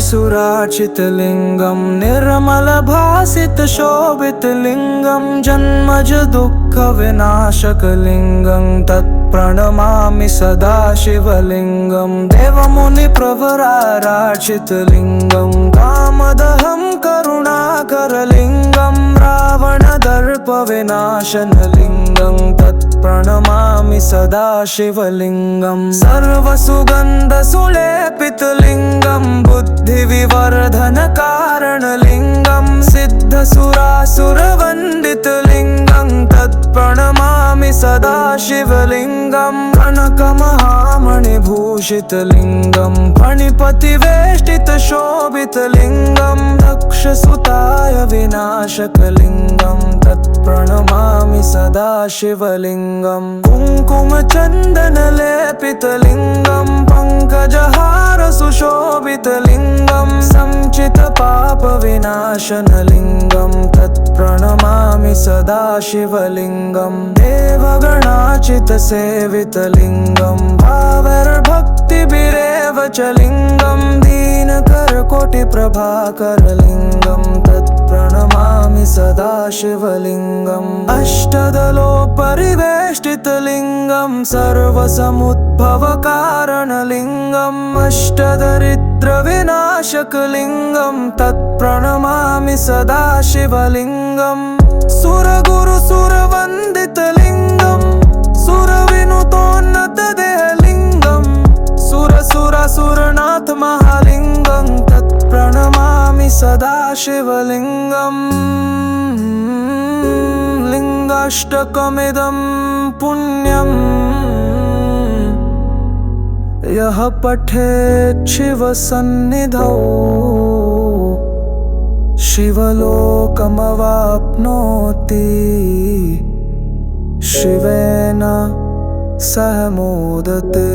सुरार्चितलिङ्गं निर्मलभासितशोभितलिङ्गं जन्मज दुःखविनाशकलिङ्गं तत्प्रणमामि सदा शिवलिङ्गं देवमुनिप्रवरार्चितलिङ्गं कामदहं करुणाकरलिङ्गं रावणदर्पविनाशनलिङ्गं तत्प्रणमामि सदा शिवलिङ्गं सर्वसुगन्धसुलेपितलिङ्गं बुद्धिविवर्धनकारणलिङ्गं सिद्धसुरासुरवन्दितलिङ्गं तत्प्रणमामि सदा शिवलिङ्गं कनकमहामणिभूषितलिङ्गं फणिपतिवेष्टितशोभितलिङ्गं दक्षसुताय विनाशकलिङ्गं तत्प्रणमामि सदा शिवलिङ्गं कुङ्कुमचन्दनलेपितलिङ्गं पङ्कजहारसुशोभितलिङ्गं संचितपापविनाशनलिङ्गं तत्प्रणमामि सदा शिवलिङ्गं देवगणाचितसेवितलिङ्गं भावैर्भक्तिभिरेव च लिङ्गं दीनकरकोटिप्रभाकरलिङ्गं तत्प्रणमामि सदा शिवलिङ्गम् अष्टदलोपरिवेष्टितलिङ्गं सर्वसमुद्भवकारणलिङ्गम् अष्टदरिद्रविनाशकलिङ्गं तत्प्रणमामि सदा शिवलिङ्गं सुरगुरुसुरवन्दितलिङ्गं सुरविनुतोन्नतदेहलिङ्गं सुरसुरासुरनाथमहालिङ्गं तत्प्रणमामि सदा शिवलिङ्गम् लिङ्गाष्टकमिदं पुण्यं यः पठेत् शिवसन्निधौ शिवलोकमवाप्नोति शिवेन सह मोदते।